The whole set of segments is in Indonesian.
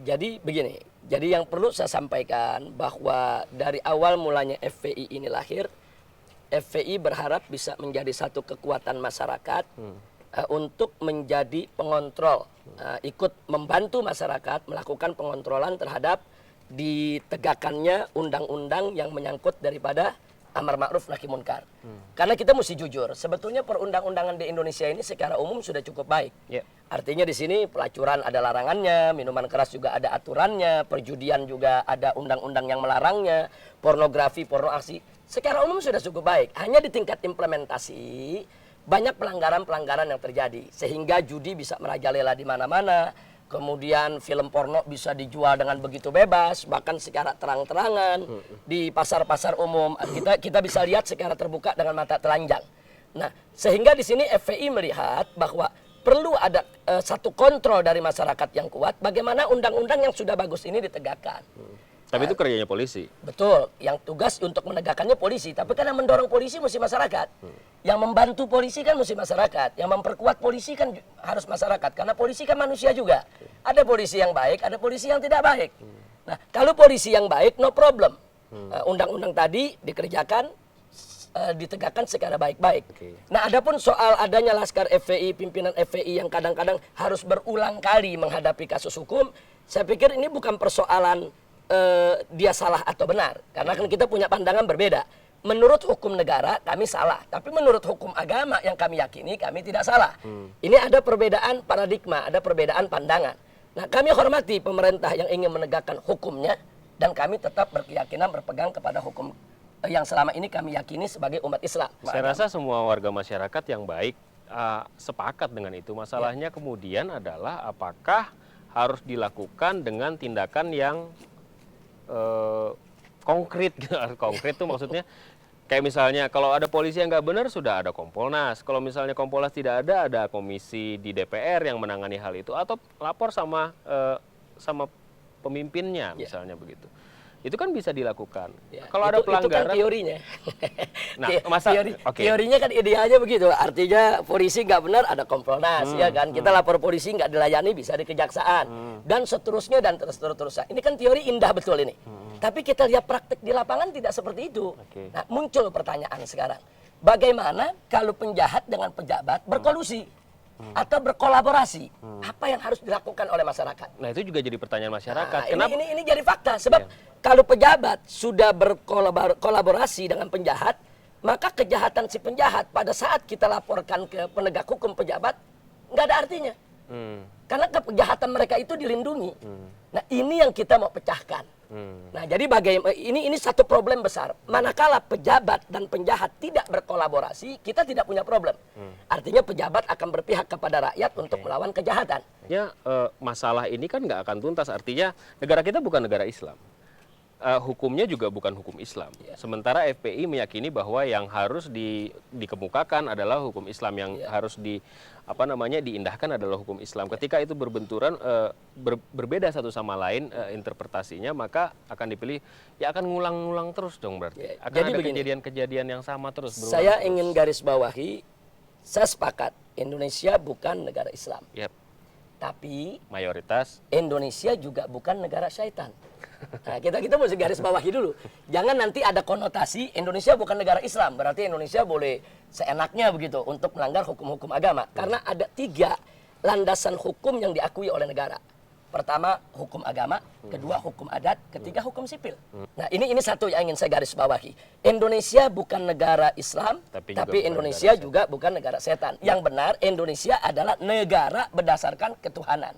Jadi begini, jadi yang perlu saya sampaikan bahwa dari awal mulanya FPI ini lahir, FPI berharap bisa menjadi satu kekuatan masyarakat untuk menjadi pengontrol, ikut membantu masyarakat melakukan pengontrolan terhadap ditegakkannya undang-undang yang menyangkut daripada amar ma'ruf nahi munkar. Karena kita mesti jujur, sebetulnya perundang-undangan di Indonesia ini secara umum sudah cukup baik. Artinya di sini pelacuran ada larangannya, minuman keras juga ada aturannya, perjudian juga ada undang-undang yang melarangnya, pornografi, pornoaksi, secara umum sudah cukup baik. Hanya di tingkat implementasi banyak pelanggaran-pelanggaran yang terjadi, sehingga judi bisa merajalela di mana-mana. Kemudian film porno bisa dijual dengan begitu bebas, bahkan secara terang-terangan di pasar-pasar umum. Kita bisa lihat secara terbuka dengan mata telanjang. Nah, sehingga di sini FPI melihat bahwa perlu ada satu kontrol dari masyarakat yang kuat. Bagaimana undang-undang yang sudah bagus ini ditegakkan. Tapi itu kerjanya polisi. Betul, yang tugas untuk menegakkannya polisi. Tapi karena mendorong polisi mesti masyarakat. Yang membantu polisi kan mesti masyarakat. Yang memperkuat polisi kan harus masyarakat. Karena polisi kan manusia juga. Ada polisi yang baik, ada polisi yang tidak baik. Nah, kalau polisi yang baik, no problem. Undang-undang tadi dikerjakan, ditegakkan secara baik-baik. Nah, adapun soal adanya Laskar FPI, pimpinan FPI yang kadang-kadang harus berulang kali menghadapi kasus hukum, saya pikir ini bukan persoalan dia salah atau benar, karena kan kita punya pandangan berbeda. Menurut hukum negara kami salah, tapi menurut hukum agama yang kami yakini kami tidak salah. Ini ada perbedaan paradigma, ada perbedaan pandangan. Nah, kami hormati pemerintah yang ingin menegakkan hukumnya, dan kami tetap berkeyakinan berpegang kepada hukum yang selama ini kami yakini sebagai umat Islam. Saya rasa semua warga masyarakat yang baik sepakat dengan itu. Masalahnya kemudian adalah apakah harus dilakukan dengan tindakan yang konkret. Konkret itu maksudnya kayak misalnya kalau ada polisi yang nggak benar sudah ada Kompolnas. Kalau misalnya Kompolnas tidak ada komisi di DPR yang menangani hal itu, atau lapor sama pemimpinnya misalnya begitu. Itu kan bisa dilakukan. Kalau ada pelanggaran, itu kan teorinya. Nah, teorinya kan idealnya begitu. Artinya polisi nggak benar ada Kompolnas, ya kan? Kita lapor polisi nggak dilayani bisa di kejaksaan dan seterusnya dan terus-terusan. Ini kan teori indah betul ini. Tapi kita lihat praktik di lapangan tidak seperti itu. Nah, muncul pertanyaan sekarang. Bagaimana kalau penjahat dengan pejabat berkolusi? Atau berkolaborasi, apa yang harus dilakukan oleh masyarakat? Nah, itu juga jadi pertanyaan masyarakat. Nah, ini jadi fakta, sebab kalau pejabat sudah berkolaborasi dengan penjahat, maka kejahatan si penjahat pada saat kita laporkan ke penegak hukum pejabat nggak ada artinya, karena kejahatan mereka itu dilindungi. Nah, ini yang kita mau pecahkan. Nah, jadi bagaimana ini satu problem besar. Manakala pejabat dan penjahat tidak berkolaborasi, kita tidak punya problem. Artinya pejabat akan berpihak kepada rakyat untuk melawan kejahatan. Ya, masalah ini kan nggak akan tuntas. Artinya negara kita bukan negara Islam. Hukumnya juga bukan hukum Islam. Sementara FPI meyakini bahwa yang harus dikemukakan adalah hukum Islam, yang harus diindahkan adalah hukum Islam. Ketika itu berbenturan, berbeda satu sama lain interpretasinya, maka akan dipilih, ya akan ngulang-ngulang terus dong berarti. Akan Jadi ada begini, kejadian-kejadian yang sama terus. Saya ingin garis bawahi, saya sepakat Indonesia bukan negara Islam. Tapi mayoritas Indonesia juga bukan negara syaitan. Nah, kita mesti garis bawahi dulu. Jangan nanti ada konotasi Indonesia bukan negara Islam, berarti Indonesia boleh seenaknya begitu untuk melanggar hukum-hukum agama. Karena ada 3 landasan hukum yang diakui oleh negara. Pertama, hukum agama, kedua hukum adat, ketiga hukum sipil. Nah, ini satu yang ingin saya garis bawahi. Indonesia bukan negara Islam, tapi Indonesia juga bukan negara setan. Yang benar, Indonesia adalah negara berdasarkan ketuhanan.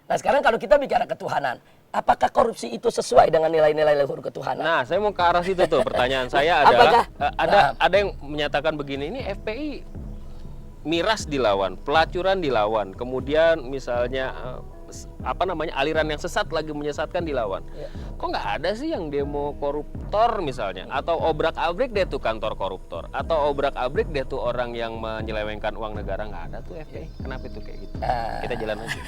Nah, sekarang kalau kita bicara ketuhanan, apakah korupsi itu sesuai dengan nilai-nilai luhur ketuhanan? Nah, saya mau ke arah situ tuh. Pertanyaan saya adalah, ada yang menyatakan begini, ini FPI miras dilawan, pelacuran dilawan, kemudian misalnya aliran yang sesat lagi menyesatkan dilawan. Kok nggak ada sih yang demo koruptor misalnya, atau obrak-abrik deh tuh kantor koruptor, atau obrak-abrik deh tuh orang yang menyelewengkan uang negara? Nggak ada tuh FPI. Kenapa itu kayak gitu? Kita jalan aja.